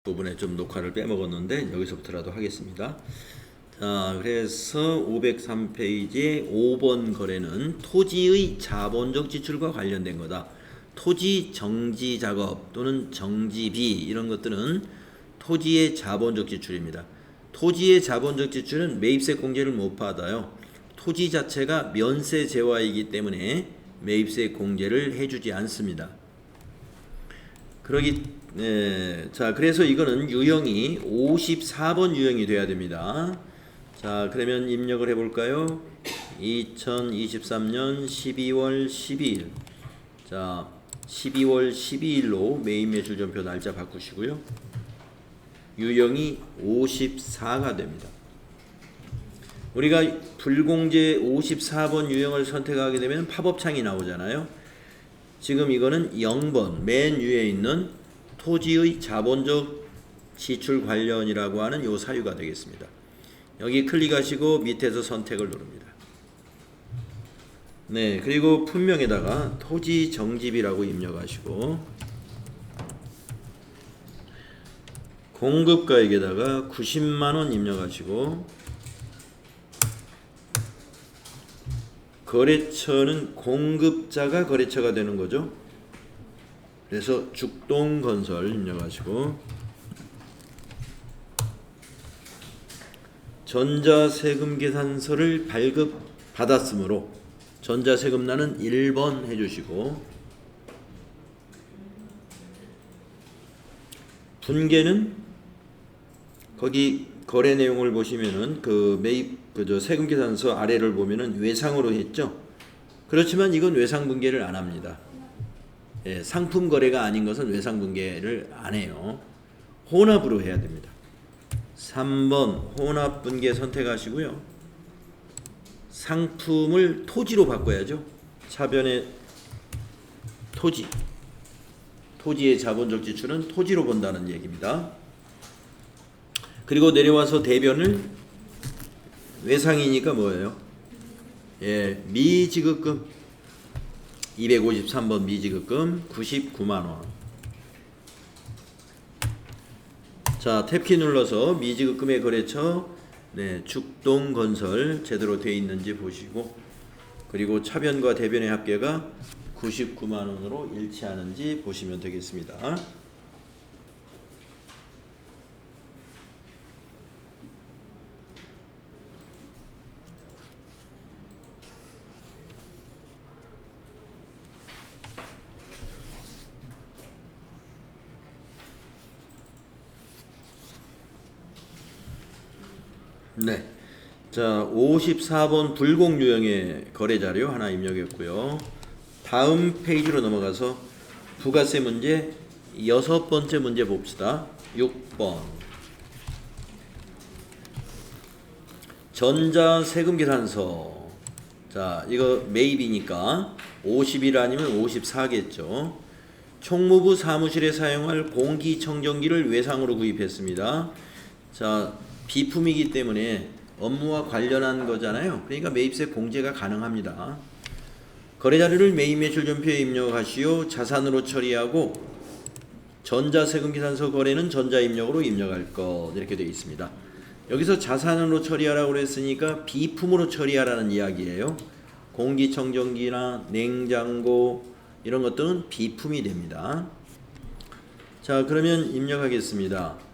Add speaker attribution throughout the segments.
Speaker 1: 부분에 좀 녹화를 빼먹었는데 여기서부터라도 하겠습니다. 자, 그래서 503페이지의 5번 거래는 토지의 자본적 지출과 관련된 거다. 토지 정지 작업 또는 정지비 이런 것들은 토지의 자본적 지출입니다. 토지의 자본적 지출은 매입세 공제를 못 받아요. 토지 자체가 면세 재화이기 때문에 매입세 공제를 해주지 않습니다. 자, 그래서 이거는 유형이 54번 유형이 돼야 됩니다. 자, 그러면 입력을 해볼까요? 2023년 12월 12일. 자, 12월 12일로 매입 매출 전표 날짜 바꾸시고요. 유형이 54가 됩니다. 우리가 불공제 54번 유형을 선택하게 되면 팝업창이 나오잖아요. 지금 이거는 0번 맨 위에 있는 토지의 자본적 지출 관련이라고 하는 요 사유가 되겠습니다. 여기 클릭하시고 밑에서 선택을 누릅니다. 네, 그리고 품명에다가 토지 정지비라고 입력하시고 공급가액에다가 90만원 입력하시고 거래처는 공급자가 거래처가 되는 거죠. 그래서 죽동건설 입력하시고 전자세금계산서를 발급받았으므로 전자세금란은 1번 해주시고 분계는 거기 거래 내용을 보시면은 그 매입 세금계산서 아래를 보면은 외상으로 했죠. 그렇지만 이건 외상 분계를 안 합니다. 예, 상품 거래가 아닌 것은 외상 분계를 안 해요. 혼합으로 해야 됩니다. 3번 혼합 분계 선택하시고요. 상품을 토지로 바꿔야죠. 차변의 토지의 자본적 지출은 토지로 본다는 얘기입니다. 그리고 내려와서 대변을 외상이니까 뭐예요? 예, 미지급금 253번 미지급금 99만원. 자, 탭키 눌러서 미지급금의 거래처 죽동건설 제대로 되어 있는지 보시고 그리고 차변과 대변의 합계가 99만원으로 일치하는지 보시면 되겠습니다. 네. 자, 54번 불공 유형의 거래 자료 하나 입력했고요. 다음 페이지로 넘어가서 부가세 문제 6번째 문제 봅시다. 6번. 전자세금계산서. 자, 이거 매입이니까 50일 아니면 54겠죠. 총무부 사무실에 사용할 공기청정기를 외상으로 구입했습니다. 자, 비품이기 때문에 업무와 관련한 거잖아요. 그러니까 매입세 공제가 가능합니다. 거래자료를 매입 매출 전표에 입력하시오. 자산으로 처리하고 전자세금계산서 거래는 전자입력으로 입력할 것 이렇게 되어 있습니다. 여기서 자산으로 처리하라고 그랬으니까 비품으로 처리하라는 이야기예요. 공기청정기나 냉장고 이런 것들은 비품이 됩니다. 자, 그러면 입력하겠습니다.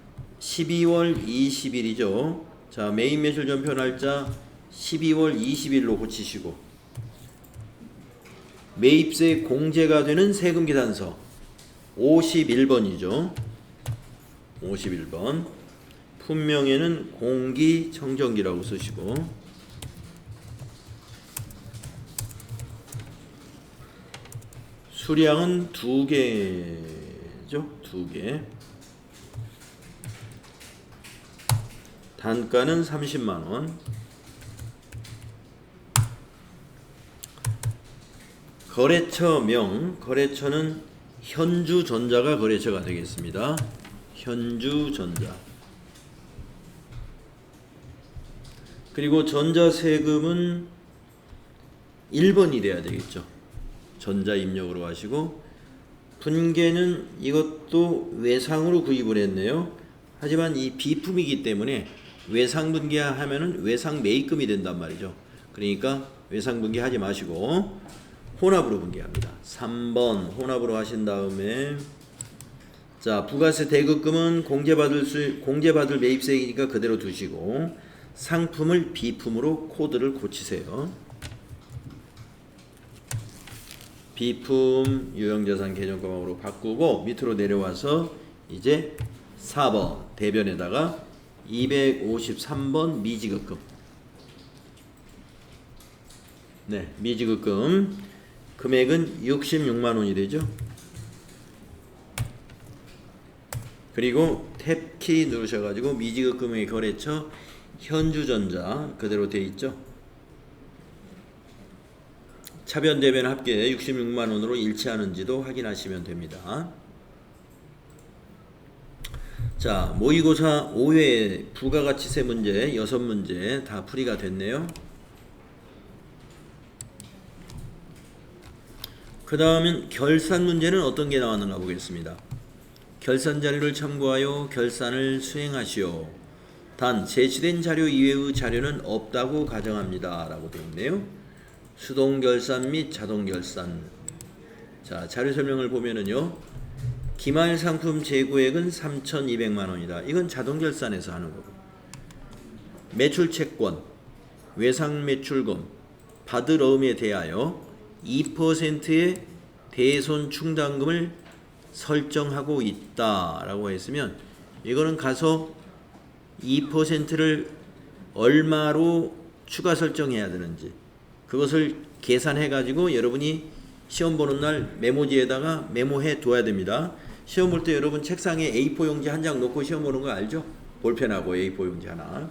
Speaker 1: 12월 20일이죠. 자, 매입 매출 전표 날짜 12월 20일로 고치시고 매입세 공제가 되는 세금계산서 51번이죠. 51번. 품명에는 공기청정기라고 쓰시고 수량은 2개죠. 2개. 단가는 30만원. 거래처명, 거래처는 현주전자가 거래처가 되겠습니다. 현주전자. 그리고 전자세금은 1번이 돼야 되겠죠. 전자 입력으로 하시고 분계는 이것도 외상으로 구입을 했네요. 하지만 이 비품이기 때문에 외상분기하면은 외상매입금이 된단 말이죠. 그러니까 외상분기하지 마시고 혼합으로 분기합니다. 3번 혼합으로 하신 다음에 자 부가세 대급금은 공제받을 매입세이니까 그대로 두시고 상품을 비품으로 코드를 고치세요. 비품 유형자산 개정가방으로 바꾸고 밑으로 내려와서 이제 4번 대변에다가 253번 미지급금. 네, 미지급금 금액은 66만 원이 되죠. 그리고 탭키 누르셔가지고 미지급금의 거래처 현주전자 그대로 돼 있죠. 차변 대변 합계 66만 원으로 일치하는지도 확인하시면 됩니다. 자, 모의고사 5회 부가가치세 문제 6문제 다 풀이가 됐네요. 그 다음은 결산 문제는 어떤 게 나왔는가 보겠습니다. 결산 자료를 참고하여 결산을 수행하시오. 단 제시된 자료 이외의 자료는 없다고 가정합니다. 라고 되어 있네요. 수동 결산 및 자동 결산. 자, 자료 설명을 보면은요. 기말 상품 재고액은 3,200만 원이다. 이건 자동 결산에서 하는 거고. 매출 채권, 외상 매출금, 받을 어음에 대하여 2%의 대손 충당금을 설정하고 있다라고 했으면 이거는 가서 2%를 얼마로 추가 설정해야 되는지 그것을 계산해 가지고 여러분이 시험 보는 날 메모지에다가 메모해 둬야 됩니다. 시험 볼 때 여러분 책상에 A4 용지 한 장 놓고 시험 보는 거 알죠? 볼펜하고 A4 용지 하나.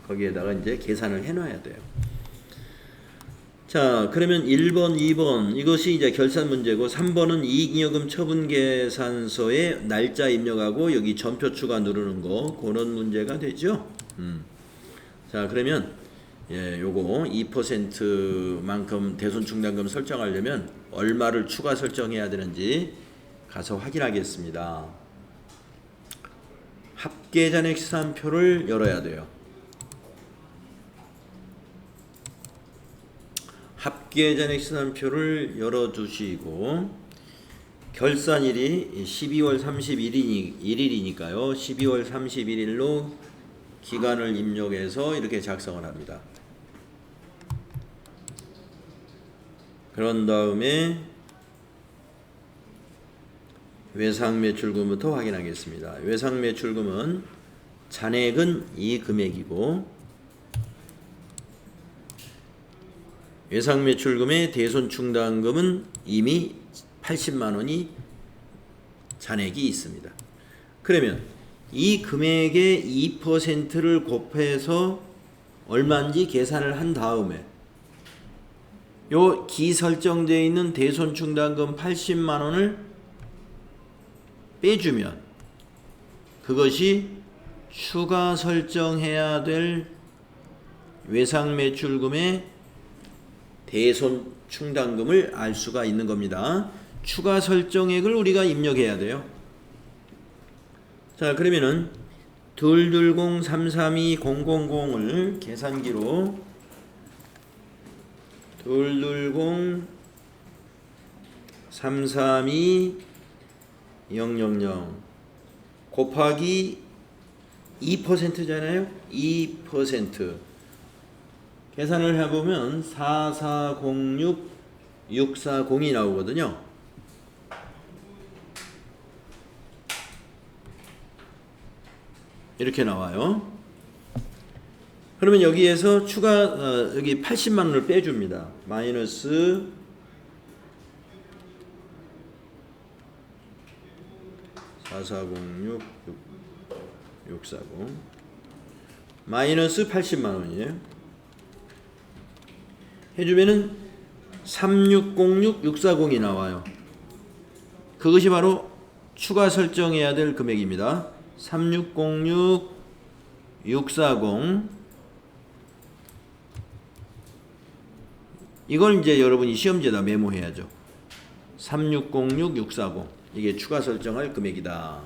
Speaker 1: 거기에다가 이제 계산을 해 놔야 돼요. 자, 그러면 1번, 2번 이것이 이제 결산 문제고 3번은 이익잉여금 처분계산서에 날짜 입력하고 여기 전표 추가 누르는 거 그런 문제가 되죠. 자, 그러면 요거 2%만큼 대손충당금 설정하려면 얼마를 추가 설정해야 되는지 가서 확인하겠습니다. 합계잔액시산표를 열어야 돼요. 합계잔액시산표를 열어두시고 결산일이 12월 31일이니까요. 12월 31일로 기간을 입력해서 이렇게 작성을 합니다. 그런 다음에 외상매출금부터 확인하겠습니다. 외상매출금은 잔액은 이 금액이고 외상매출금의 대손충당금은 이미 80만 원이 잔액이 있습니다. 그러면 이 금액의 2%를 곱해서 얼마인지 계산을 한 다음에 요 기설정되어 있는 대손충당금 80만 원을 빼주면 그것이 추가 설정해야 될 외상매출금의 대손충당금을 알 수가 있는 겁니다. 추가 설정액을 우리가 입력해야 돼요. 자, 그러면은 220-332-000을 계산기로 220-332-000 곱하기 2%잖아요. 2% 계산을 해보면 4406640이 나오거든요. 이렇게 나와요. 그러면 여기에서 추가 여기 80만 원을 빼줍니다. 마이너스 4406640 마이너스 80만 원이에요. 해주면은 3606640이 나와요. 그것이 바로 추가 설정해야 될 금액입니다. 3606640 이걸 이제 여러분이 시험지에다 메모해야죠. 3606640 이게 추가 설정할 금액이다.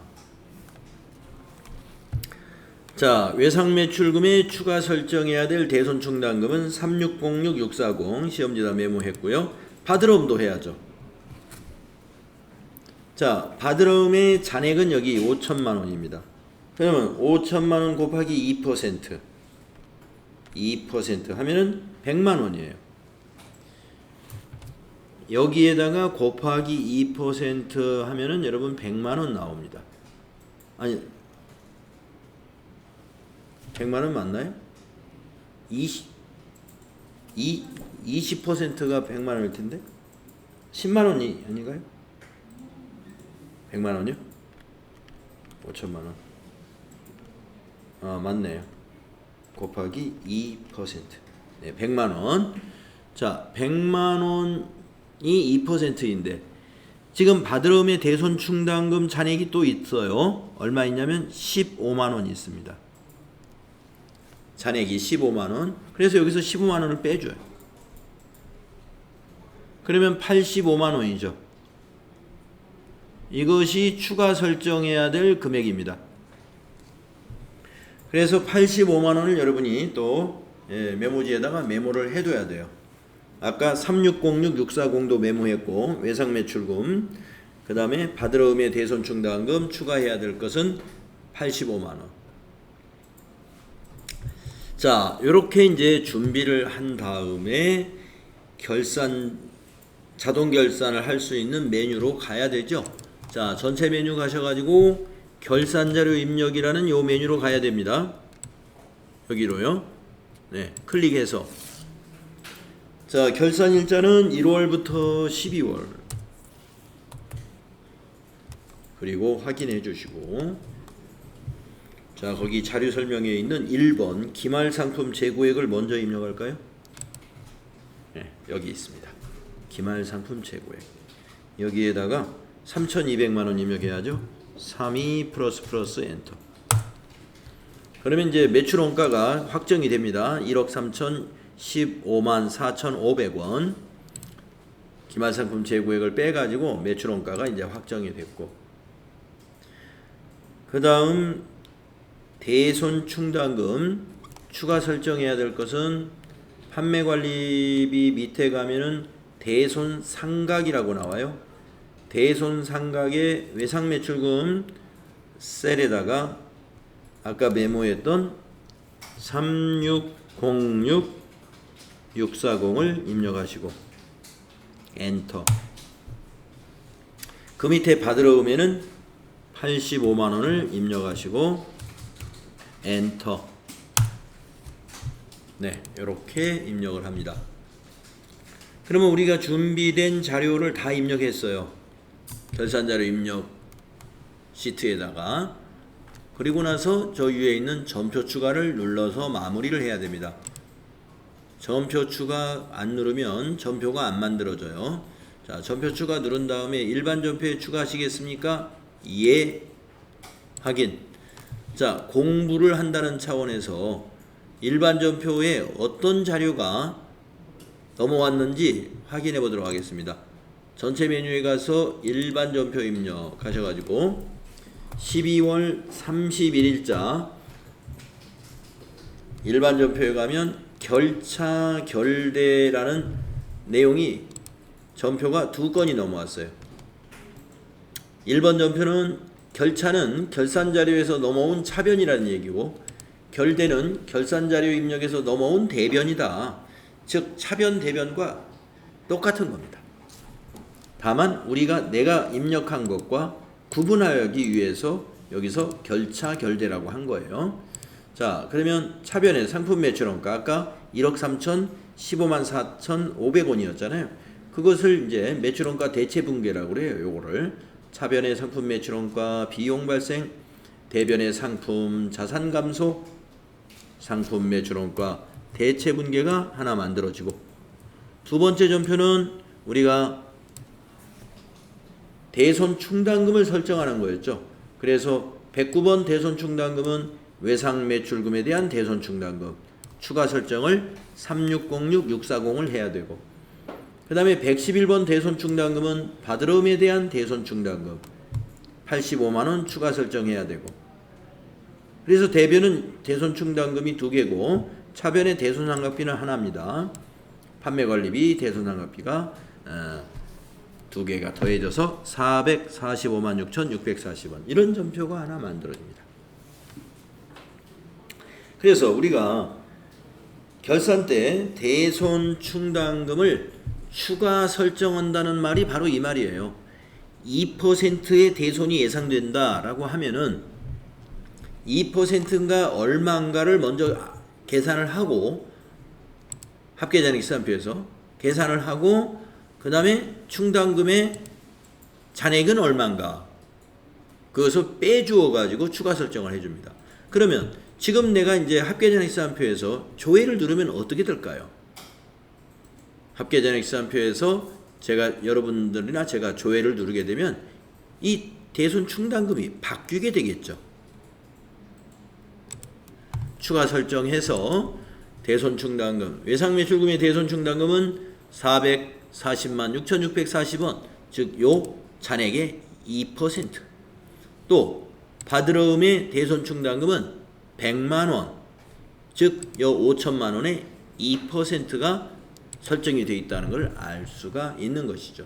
Speaker 1: 자, 외상매출금에 추가 설정해야 될 대손충당금은 3606640 시험지다 메모했고요. 받으러음도 해야죠. 자, 받으러음의 잔액은 여기 5천만 원입니다. 그러면 5천만 원 곱하기 2% 하면은 100만 원이에요. 여기에다가 곱하기 2% 하면은 여러분 100만 원 나옵니다. 아니 100만 원 맞나요? 20%가 100만 원일 텐데 10만 원이 아닌가요? 100만 원이요? 5천만 원. 아, 맞네요. 곱하기 2%. 네, 100만 원. 자, 100만 원이 2%인데 지금 받으러움의 대손충당금 잔액이 또 있어요. 얼마 있냐면 15만 원이 있습니다. 잔액이 15만 원. 그래서 여기서 15만 원을 빼줘요. 그러면 85만 원이죠. 이것이 추가 설정해야 될 금액입니다. 그래서 85만 원을 여러분이 또 메모지에다가 메모를 해둬야 돼요. 아까 3606640도 메모했고 외상매출금 그 다음에 받으러움의 대손충당금 추가해야 될 것은 85만 원. 자, 요렇게 이제 준비를 한 다음에 자동 결산을 할 수 있는 메뉴로 가야 되죠. 자, 전체 메뉴 가셔가지고 결산자료 입력이라는 요 메뉴로 가야 됩니다. 여기로요. 네, 클릭해서 자, 결산일자는 1월부터 12월 그리고 확인해 주시고 자, 거기 자료 설명에 있는 1번 기말상품 재고액을 먼저 입력할까요? 네, 여기 있습니다. 기말상품 재고액 여기에다가 3,200만 원 입력해야죠. 32 플러스 엔터. 그러면 이제 매출 원가가 확정이 됩니다. 1억 3,015만 4,500원. 기말상품 재고액을 빼가지고 매출 원가가 이제 확정이 됐고, 그 다음 대손충당금 추가 설정해야 될 것은 판매관리비 밑에 가면은 대손상각이라고 나와요. 대손상각의 외상매출금 셀에다가 아까 메모했던 3606640을 입력하시고 엔터. 그 밑에 받으러오면은 85만 원을 입력하시고 엔터. 네, 이렇게 입력을 합니다. 그러면 우리가 준비된 자료를 다 입력했어요. 결산자료 입력 시트에다가. 그리고 나서 저 위에 있는 점표 추가를 눌러서 마무리를 해야 됩니다. 점표 추가 안 누르면 점표가 안 만들어져요. 자, 점표 추가 누른 다음에 일반 점표에 추가하시겠습니까? 예. 확인. 자, 공부를 한다는 차원에서 일반 점표에 어떤 자료가 넘어왔는지 확인해 보도록 하겠습니다. 전체 메뉴에 가서 일반 점표 입력하셔가지고 12월 31일자 일반 점표에 가면 결차 결대라는 내용이 점표가 2건이 넘어왔어요. 1번 점표는 결차는 결산자료에서 넘어온 차변이라는 얘기고, 결대는 결산자료 입력에서 넘어온 대변이다. 즉 차변 대변과 똑같은 겁니다. 다만 내가 입력한 것과 구분하기 위해서 여기서 결차 결대라고 한 거예요. 자, 그러면 차변의 상품 매출원가 아까 1억 3,015만 4,500원이었잖아요. 그것을 이제 매출원가 대체 분계라고 그래요. 요거를 차변의 상품 매출원가 비용 발생, 대변의 상품 자산 감소, 상품 매출원가 대체 분계가 하나 만들어지고, 두 번째 점표는 우리가 대손충당금을 설정하는 거였죠. 그래서 109번 대손충당금은 외상매출금에 대한 대손충당금 추가 설정을 3606640을 해야 되고, 그 다음에 111번 대손충당금은 받으러움에 대한 대손충당금 85만원 추가 설정해야 되고, 그래서 대변은 대손충당금이 2개고 차변의 대손상각비는 하나입니다. 판매관리비, 대손상각비가 2개가 더해져서 445만 6,640원 이런 전표가 하나 만들어집니다. 그래서 우리가 결산 때 대손충당금을 추가 설정한다는 말이 바로 이 말이에요. 2%의 대손이 예상된다라고 하면은 2%인가 얼마인가를 먼저 계산을 하고 합계잔액시산표에서 계산을 하고 그 다음에 충당금의 잔액은 얼마인가 그것을 빼주어 가지고 추가 설정을 해줍니다. 그러면 지금 내가 이제 합계잔액시산표에서 조회를 누르면 어떻게 될까요? 합계잔액시산표에서 제가 여러분들이나 제가 조회를 누르게 되면 이 대손 충당금이 바뀌게 되겠죠. 추가 설정해서 대손 충당금, 외상매출금의 대손 충당금은 440만 6,640원, 즉 요 잔액의 2%. 또 바드러움의 대손 충당금은 100만 원, 즉 요 5천만 원의 2%가 설정이 되어 있다는 걸 알 수가 있는 것이죠.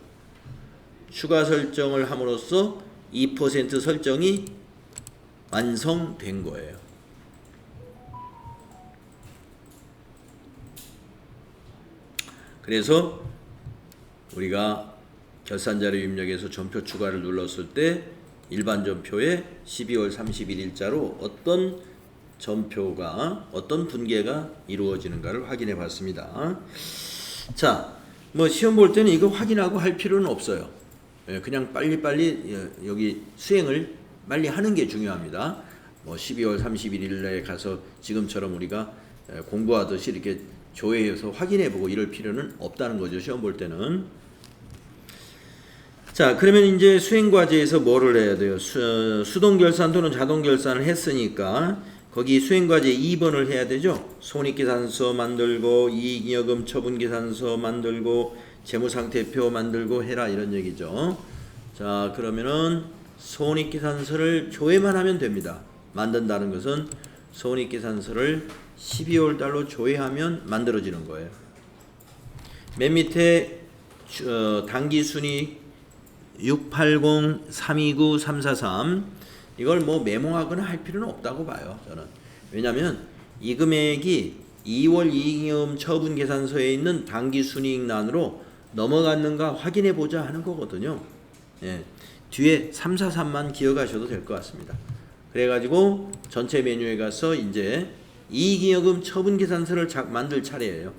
Speaker 1: 추가 설정을 함으로써 2% 설정이 완성된 거예요. 그래서 우리가 결산자료 입력에서 전표 추가를 눌렀을 때 일반 전표에 12월 31일자로 어떤 전표가 어떤 분계가 이루어지는가를 확인해 봤습니다. 자, 뭐 시험 볼 때는 이거 확인하고 할 필요는 없어요. 그냥 빨리빨리 여기 수행을 빨리 하는 게 중요합니다. 뭐 12월 31일에 가서 지금처럼 우리가 공부하듯이 이렇게 조회해서 확인해보고 이럴 필요는 없다는 거죠. 시험 볼 때는. 자, 그러면 이제 수행과제에서 뭐를 해야 돼요? 수동결산 또는 자동결산을 했으니까 거기 수행과제 2번을 해야 되죠. 손익계산서 만들고 이익잉여금 처분계산서 만들고 재무상태표 만들고 해라 이런 얘기죠. 자, 그러면은 손익계산서를 조회만 하면 됩니다. 만든다는 것은 손익계산서를 12월 달로 조회하면 만들어지는 거예요. 맨 밑에 당기순이익 680, 329, 343 이걸 뭐 메모하거나 할 필요는 없다고 봐요. 저는. 왜냐하면 이 금액이 2월 이익잉여금 처분계산서에 있는 당기순이익란으로 넘어갔는가 확인해보자 하는 거거든요. 예. 뒤에 343만 기억하셔도 될 것 같습니다. 그래가지고 전체 메뉴에 가서 이제 이익잉여금 처분계산서를 만들 차례예요.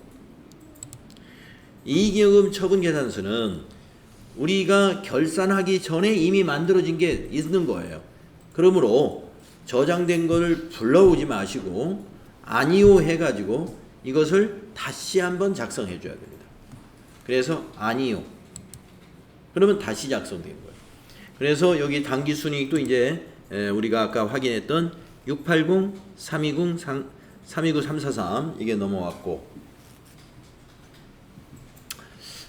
Speaker 1: 이익잉여금 처분계산서는 우리가 결산하기 전에 이미 만들어진 게 있는 거예요. 그러므로 저장된 거를 불러오지 마시고 아니요 해가지고 이것을 다시 한번 작성해 줘야 됩니다. 그래서 아니요. 그러면 다시 작성된 거예요. 그래서 여기 당기순이익도 이제 우리가 아까 확인했던 680, 320, 329, 343 이게 넘어왔고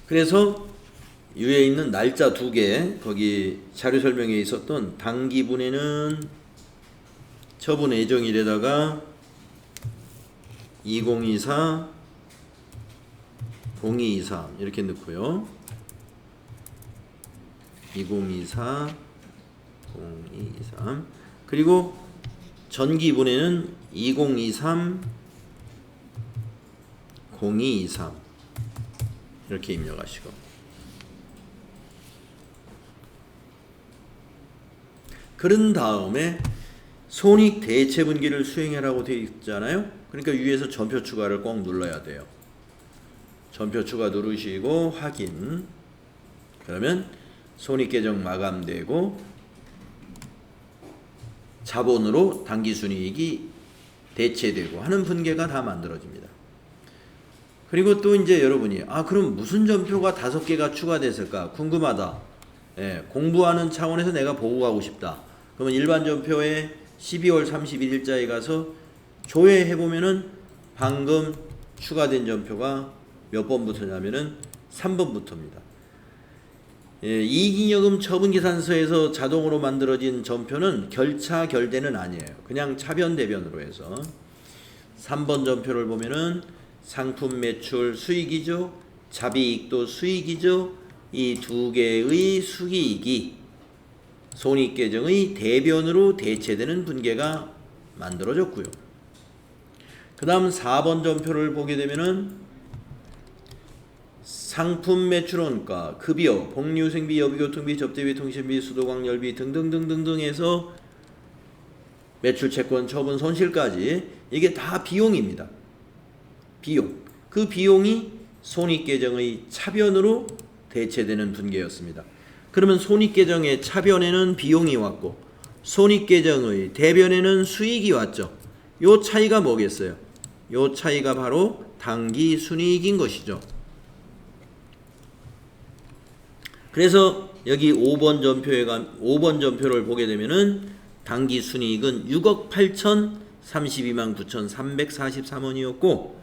Speaker 1: 그래서 위에 있는 날짜 2개 거기 자료 설명에 있었던 당기분에는 처분 예정일에다가 2024 0223 이렇게 넣고요. 2024 0223 그리고 전기분에는 2023 0223 이렇게 입력하시고 그런 다음에 손익 대체 분기를 수행하라고 되어 있잖아요. 그러니까 위에서 전표 추가를 꼭 눌러야 돼요. 전표 추가 누르시고 확인. 그러면 손익 계정 마감되고 자본으로 당기순이익이 대체되고 하는 분계가 다 만들어집니다. 그리고 또 이제 여러분이 그럼 무슨 전표가 5개가 추가됐을까 궁금하다. 공부하는 차원에서 내가 보고 가고 싶다. 그러면 일반 전표에 12월 31일자에 가서 조회해보면은 방금 추가된 전표가 몇 번부터냐면은 3번부터입니다. 이익잉여금 처분계산서에서 자동으로 만들어진 전표는 결차 결대는 아니에요. 그냥 차변 대변으로 해서 3번 전표를 보면은 상품 매출 수익이죠. 자비익도 수익이죠. 이 두 개의 수익이 손익계정의 대변으로 대체되는 분계가 만들어졌고요. 그 다음 4번 전표를 보게 되면은 상품 매출원가, 급여, 복리후생비, 여비교통비, 접대비, 통신비, 수도광열비 등등등등등 해서 매출채권, 처분, 손실까지 이게 다 비용입니다. 비용. 그 비용이 손익계정의 차변으로 대체되는 분계였습니다. 그러면 손익계정의 차변에는 비용이 왔고 손익계정의 대변에는 수익이 왔죠. 요 차이가 뭐겠어요? 요 차이가 바로 당기순이익인 것이죠. 그래서 여기 5번 전표를 보게 되면은 당기순이익은 6억 8,032만 9,343원이었고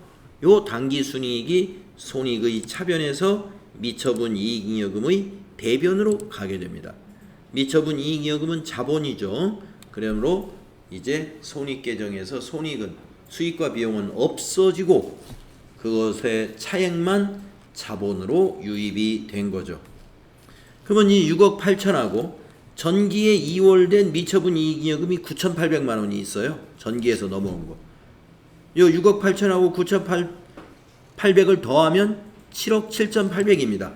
Speaker 1: 요 당기순이익이 손익의 차변에서 미처분 이익잉여금의 대변으로 가게 됩니다. 미처분 이익잉여금은 자본이죠. 그러므로 이제 손익계정에서 손익은 수익과 비용은 없어지고 그것의 차액만 자본으로 유입이 된 거죠. 그러면 이 6억 8천하고 전기에 2월 된 미처분 이익잉여금이 9,800만 원이 있어요. 전기에서 넘어온 거. 요 6억 8천하고 9,800을 더하면 7억 7,800입니다.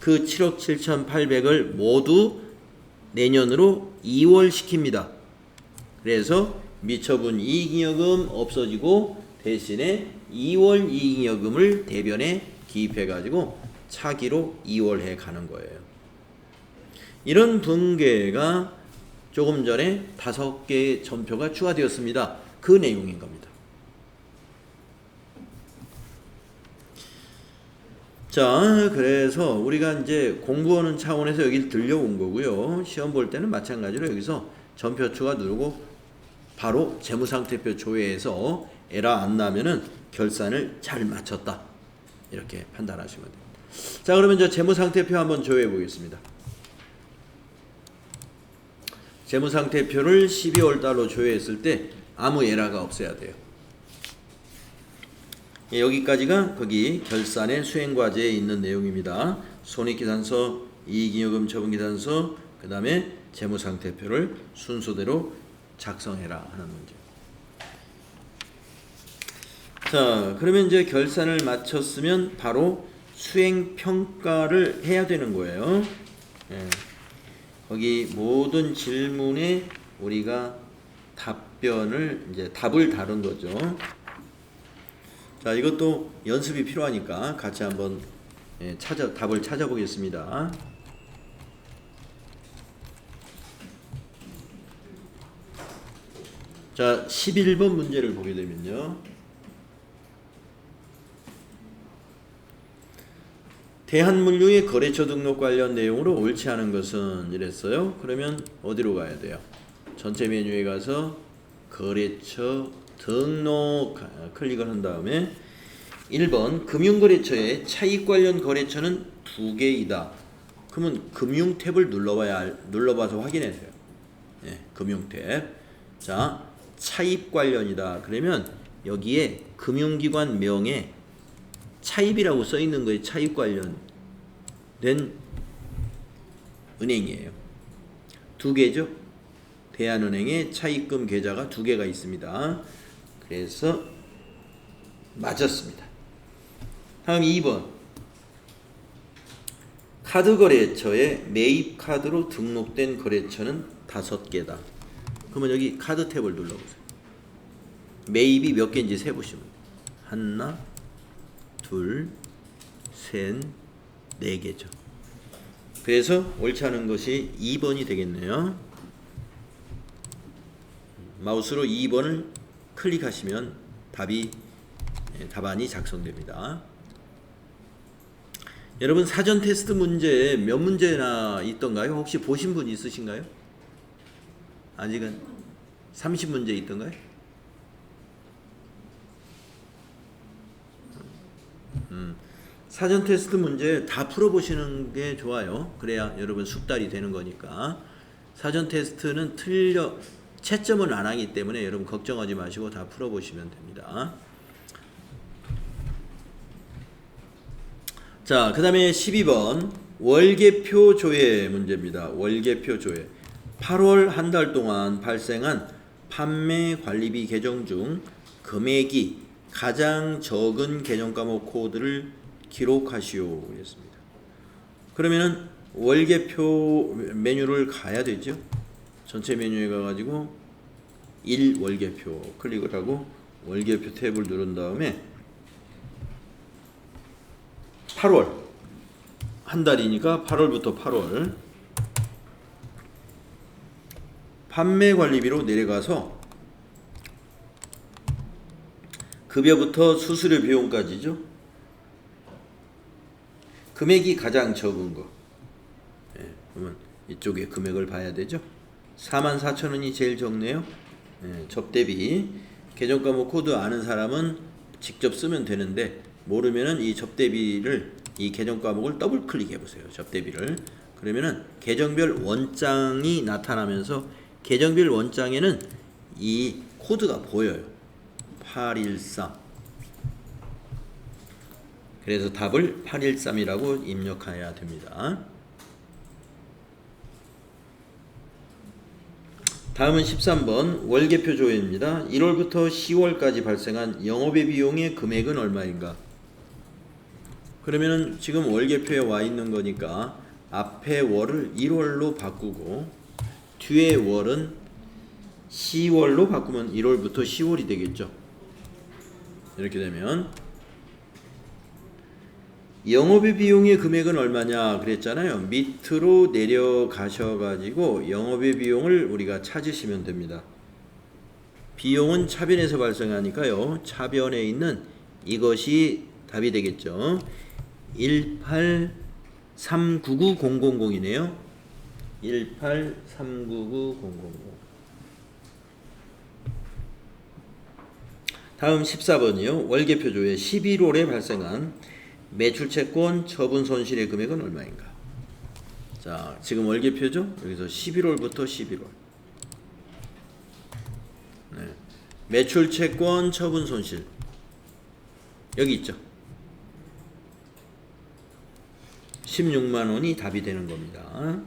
Speaker 1: 그 7억 7,800을 모두 내년으로 2월 시킵니다. 그래서 미처분 이익잉여금 없어지고 대신에 2월 이익잉여금을 대변에 기입해가지고 차기로 2월해 가는 거예요. 이런 분계가 조금 전에 5개의 전표가 추가되었습니다. 그 내용인 겁니다. 자, 그래서 우리가 이제 공부하는 차원에서 여기 들려온 거고요. 시험 볼 때는 마찬가지로 여기서 전표 추가 누르고 바로 재무상태표 조회해서 에러 안 나면은 결산을 잘 마쳤다. 이렇게 판단하시면 됩니다. 자, 그러면 저 재무상태표 한번 조회해 보겠습니다. 재무상태표를 12월 달로 조회했을 때 아무 에러가 없어야 돼요. 여기까지가 거기 결산의 수행과제에 있는 내용입니다. 손익계산서, 이익잉여금 처분계산서, 그 다음에 재무상태표를 순서대로 작성해라 하는 문제. 자, 그러면 이제 결산을 마쳤으면 바로 수행평가를 해야 되는 거예요. 거기 모든 질문에 우리가 답을 다룬 거죠. 자, 이것도 연습이 필요하니까 같이 한번 답을 찾아보겠습니다. 자, 11번 문제를 보게 되면요. 대한물류의 거래처 등록 관련 내용으로 옳지 않은 것은 이랬어요. 그러면 어디로 가야 돼요? 전체 메뉴에 가서 거래처 등록 클릭을 한 다음에 1번 금융거래처의 차익 관련 거래처는 2개이다. 그러면 금융 탭을 눌러봐서 확인해주세요. 금융 탭. 자, 차입 관련이다. 그러면 여기에 금융기관 명에 차입이라고 써 있는 거에 차입 관련된 은행이에요. 2개죠. 대한은행에 차입금 계좌가 2개가 있습니다. 그래서 맞았습니다. 다음 2번. 카드거래처에 매입카드로 등록된 거래처는 5개다. 그러면 여기 카드 탭을 눌러보세요. 매입이 몇 개인지 세보시면 하나, 둘, 셋, 4개죠. 그래서 옳지 않은 것이 2번이 되겠네요. 마우스로 2번을 클릭하시면 답안이 작성됩니다. 여러분 사전 테스트 문제 몇 문제나 있던가요? 혹시 보신 분 있으신가요? 아직은 30문제 있던가요? 사전 테스트 문제 다 풀어보시는 게 좋아요. 그래야 여러분 숙달이 되는 거니까. 사전 테스트는 채점은 안 하기 때문에 여러분 걱정하지 마시고 다 풀어보시면 됩니다. 자, 그 다음에 12번 월계표 조회 문제입니다. 월계표 조회. 8월 한 달 동안 발생한 판매 관리비 계정 중 금액이 가장 적은 계정 과목 코드를 기록하시오 했습니다. 그러면은 월계표 메뉴를 가야 되죠. 전체 메뉴에 가가지고 1 월계표 클릭을 하고 월계표 탭을 누른 다음에 8월 한 달이니까 8월부터 8월 판매 관리비로 내려가서 급여부터 수수료 비용까지죠. 금액이 가장 적은 거. 그러면 이쪽에 금액을 봐야 되죠. 44,000원이 제일 적네요. 접대비. 계정 과목 코드 아는 사람은 직접 쓰면 되는데 모르면은 이 접대비를 이 계정 과목을 더블 클릭해 보세요. 접대비를. 그러면은 계정별 원장이 나타나면서 계정별 원장에는 이 코드가 보여요. 813. 그래서 답을 813이라고 입력해야 됩니다. 다음은 13번 월계표 조회입니다. 1월부터 10월까지 발생한 영업외 비용의 금액은 얼마인가? 그러면은 지금 월계표에 와 있는 거니까 앞에 월을 1월로 바꾸고 뒤에 월은 10월로 바꾸면 1월부터 10월이 되겠죠. 이렇게 되면 영업외 비용의 금액은 얼마냐 그랬잖아요. 밑으로 내려가셔가지고 영업외 비용을 우리가 찾으시면 됩니다. 비용은 차변에서 발생하니까요. 차변에 있는 이것이 답이 되겠죠. 18399,000이네요. 18399,000. 다음 14번이요. 월계표 조회 11월에 발생한 매출채권 처분 손실의 금액은 얼마인가? 자, 지금 월계표죠? 여기서 11월부터 11월. 매출채권 처분 손실. 여기 있죠. 16만 원이 답이 되는 겁니다.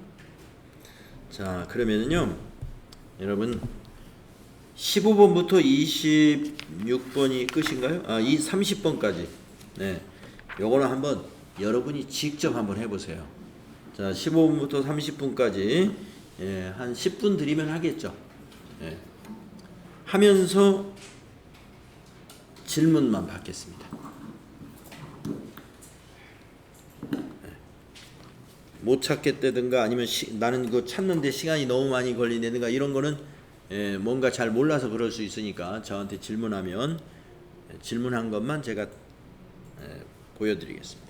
Speaker 1: 자, 그러면은요. 여러분 15번부터 26번이 끝인가요? 이 30번까지. 네. 요거는 한번 여러분이 직접 한번 해보세요. 자, 15분부터 30분까지 한 10분 드리면 하겠죠. 하면서 질문만 받겠습니다. 못 찾겠다든가 아니면 나는 이거 찾는데 시간이 너무 많이 걸린다든가 이런 거는 뭔가 잘 몰라서 그럴 수 있으니까 저한테 질문하면 질문한 것만 제가 보여드리겠습니다.